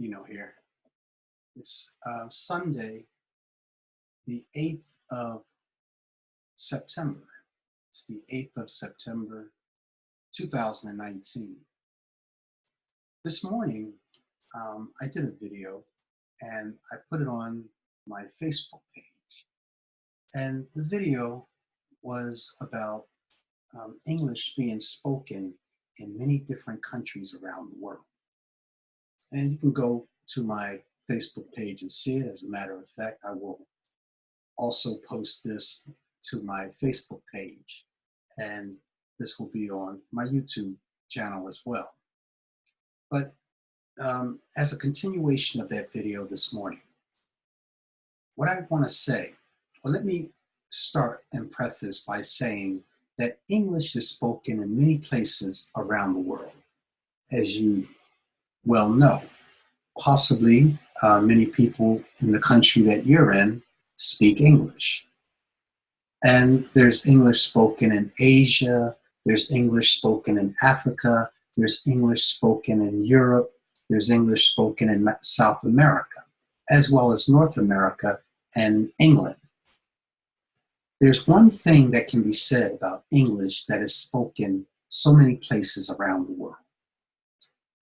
here. It's Sunday, the 8th of September. It's the 8th of September, 2019. This morning, I did a video and I put it on my Facebook page. And the video was about English being spoken in many different countries around the world. And you can go to my Facebook page and see it. As a matter of fact, I will also post this to my Facebook page, and this will be on my YouTube channel as well. But as a continuation of that video this morning, what I want to say, well, let me start and preface by saying that English is spoken in many places around the world, as you well know. Possibly many people in the country that you're in speak English. And there's English spoken in Asia, there's English spoken in Africa, there's English spoken in Europe, there's English spoken in South America, as well as North America and England. There's one thing that can be said about English that is spoken so many places around the world.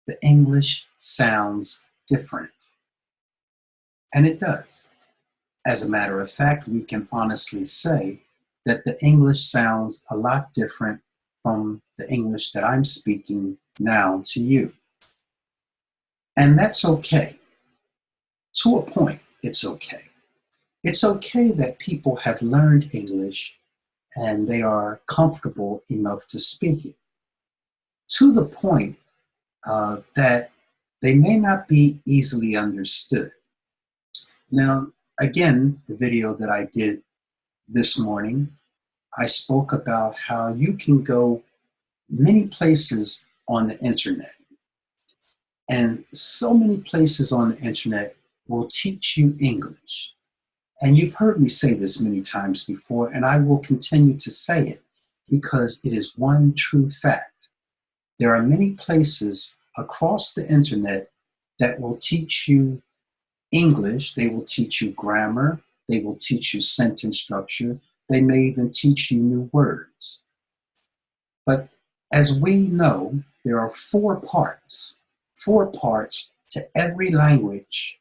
The English sounds different. And it does. As a matter of fact, we can honestly say that the English sounds a lot different from the English that I'm speaking now to you. And that's okay. To a point, it's okay. It's okay that people have learned English and they are comfortable enough to speak it. To the point that they may not be easily understood. Now, again, the video that I did this morning, I spoke about how you can go many places on the internet. And so many places on the internet will teach you English. And you've heard me say this many times before, and I will continue to say it because it is one true fact. There are many places across the internet that will teach you English, they will teach you grammar, they will teach you sentence structure, they may even teach you new words. But as we know, there are four parts to every language,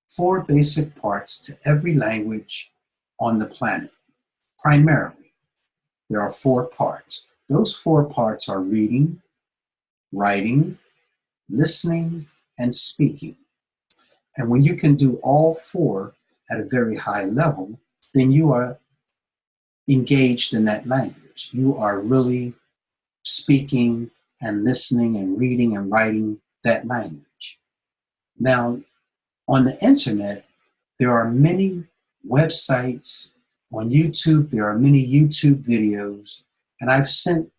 four basic parts to every language on the planet. Primarily, there are four parts. Those four parts are reading, writing, listening, and speaking. And when you can do all four at a very high level, then you are engaged in that language. You are really speaking and listening and reading and writing that language. Now, on the internet, there are many websites. On YouTube, there are many YouTube videos. And I've sent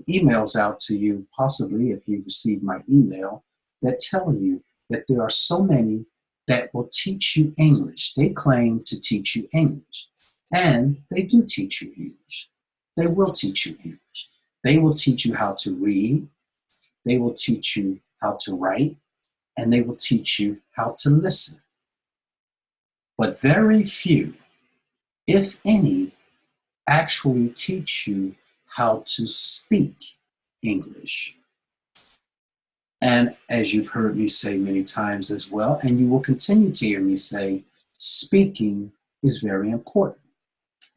emails out to you, possibly if you received my email, that tell you that there are so many that will teach you English. They claim to teach you English. And they do teach you English. They will teach you English. They will teach you how to read. They will teach you how to write. And they will teach you how to listen. But very few, if any, actually teach you how to speak English. And as you've heard me say many times as well, and you will continue to hear me say, speaking is very important.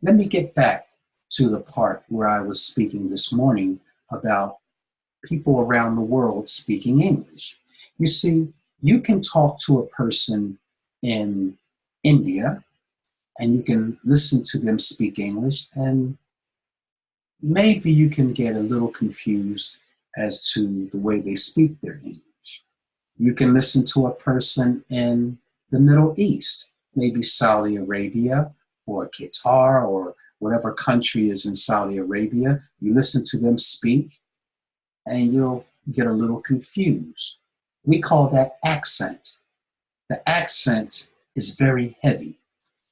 Let me get back to the part where I was speaking this morning about people around the world speaking English. You see, you can talk to a person in India and you can listen to them speak English, and maybe you can get a little confused as to the way they speak their English. You can listen to a person in the Middle East, maybe Saudi Arabia or Qatar or whatever country is in Saudi Arabia. You listen to them speak and you'll get a little confused. We call that accent. The accent is very heavy.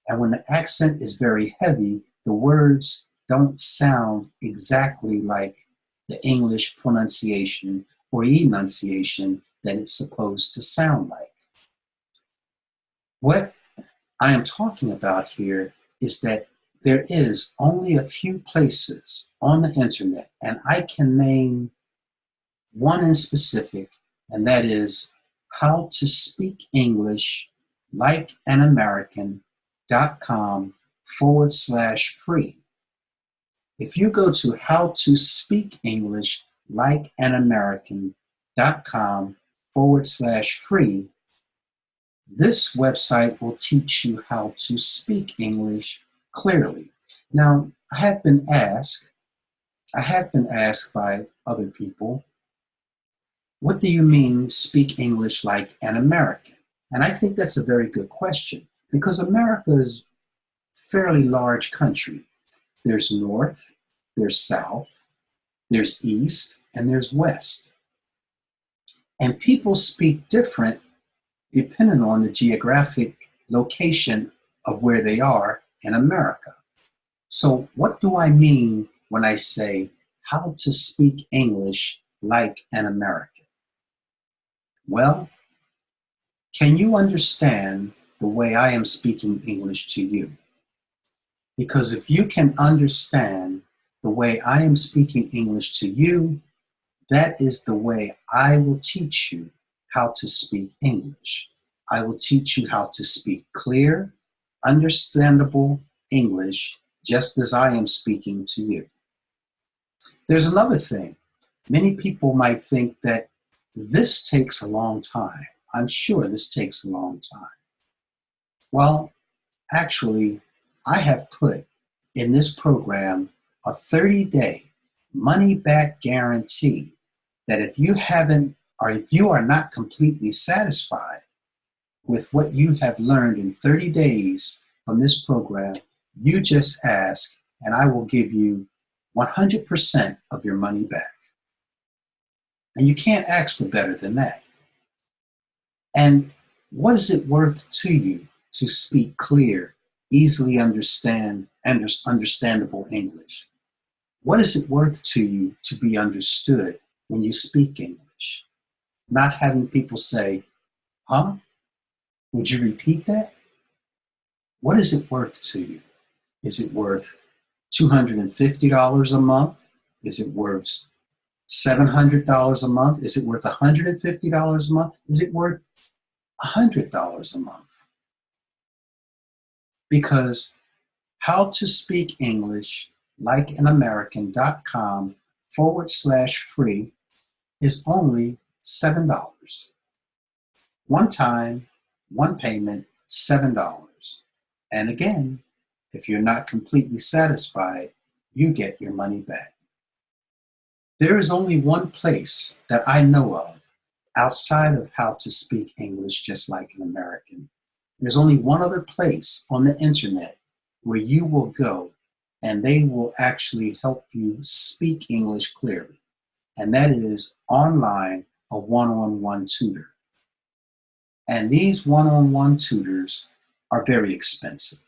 And when the accent is very heavy, the words don't sound exactly like the English pronunciation or enunciation than it's supposed to sound like. What I am talking about here is that there is only a few places on the internet, and I can name one in specific, and that is how to speak English like an American.com/free. If you go to how to speak English like an American.com/free, this website will teach you how to speak English clearly. Now, I have been asked by other people, what do you mean speak English like an American? And I think that's a very good question, because America is a fairly large country. There's North, there's South, there's East, and there's West. And people speak different depending on the geographic location of where they are in America. So what do I mean when I say how to speak English like an American? Well, can you understand the way I am speaking English to you? Because if you can understand the way I am speaking English to you, that is the way I will teach you how to speak English. I will teach you how to speak clear, understandable English, just as I am speaking to you. There's another thing. Many people might think that this takes a long time. I'm sure this takes a long time. Well, actually, I have put in this program a 30-day money-back guarantee that if you haven't, or if you are not completely satisfied with what you have learned in 30 days from this program, you just ask and I will give you 100% of your money back. And you can't ask for better than that. And what is it worth to you to speak clear, easily understandable English? What is it worth to you to be understood when you speak English? Not having people say, huh? Would you repeat that? What is it worth to you? Is it worth $250 a month? Is it worth $700 a month? Is it worth $150 a month? Is it worth $100 a month? Because how to speak English like an American.com/free is only $7. One time, one payment, $7. And again, if you're not completely satisfied, you get your money back. There is only one place that I know of outside of how to speak English just like an American. There's only one other place on the internet where you will go and they will actually help you speak English clearly. And that is online, a one-on-one tutor. And these one-on-one tutors are very expensive.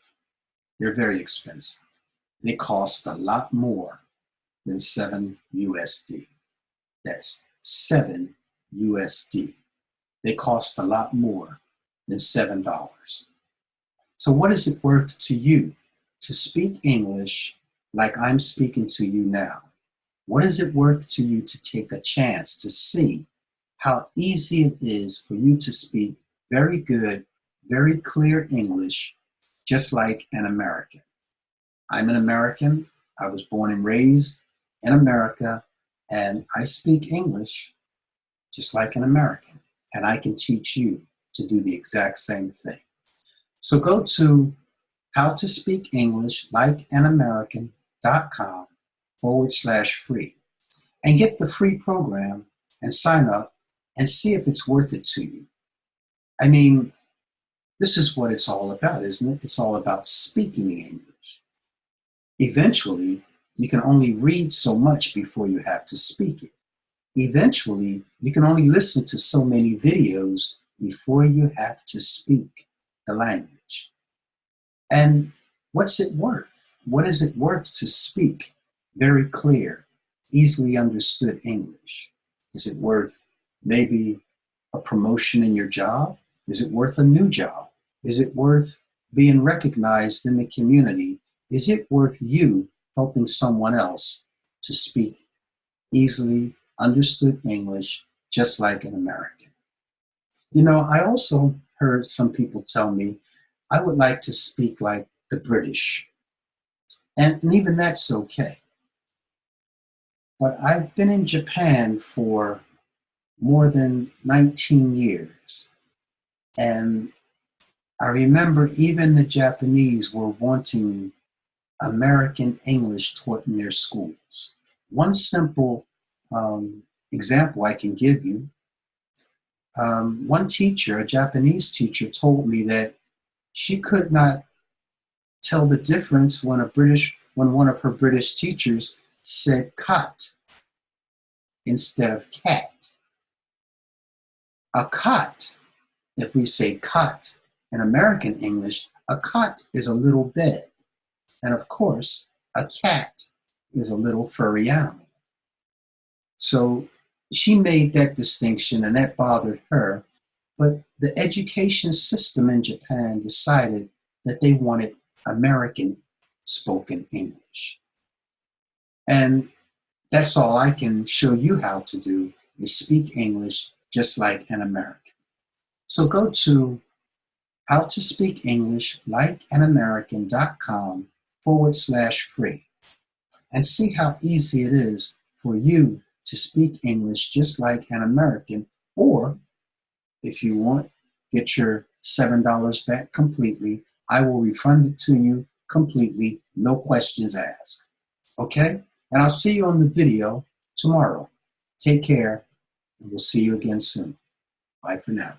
They're very expensive. They cost a lot more than $7 USD. That's $7 USD. They cost a lot more than $7. So what is it worth to you to speak English like I'm speaking to you now? What is it worth to you to take a chance to see how easy it is for you to speak very good, very clear English, just like an American? I'm an American. I was born and raised in America, and I speak English just like an American. And I can teach you to do the exact same thing. So go to how to speak English like an American.com/free and get the free program and sign up and see if it's worth it to you. I mean, this is what it's all about, isn't it? It's all about speaking English. Eventually, you can only read so much before you have to speak it. Eventually, you can only listen to so many videos before you have to speak the language. And what's it worth? What is it worth to speak very clear, easily understood English? Is it worth maybe a promotion in your job? Is it worth a new job? Is it worth being recognized in the community? Is it worth you helping someone else to speak easily understood English just like an American? You know, I also heard some people tell me, I would like to speak like the British. And even that's okay. But I've been in Japan for more than 19 years. And I remember even the Japanese were wanting American English taught in their schools. One simple example I can give you, one teacher, a Japanese teacher, told me that she could not tell the difference when one of her British teachers said cot instead of cat. A cot, if we say cot in American English, a cot is a little bed. And of course, a cat is a little furry animal. So she made that distinction and that bothered her. But the education system in Japan decided that they wanted American spoken English. And that's all I can show you how to do, is speak English just like an American. So go to howtospeakenglish.com/free and see how easy it is for you to speak English just like an American, or if you want, get your $7 back completely. I will refund it to you completely, no questions asked. Okay? And I'll see you on the video tomorrow. Take care, and we'll see you again soon. Bye for now.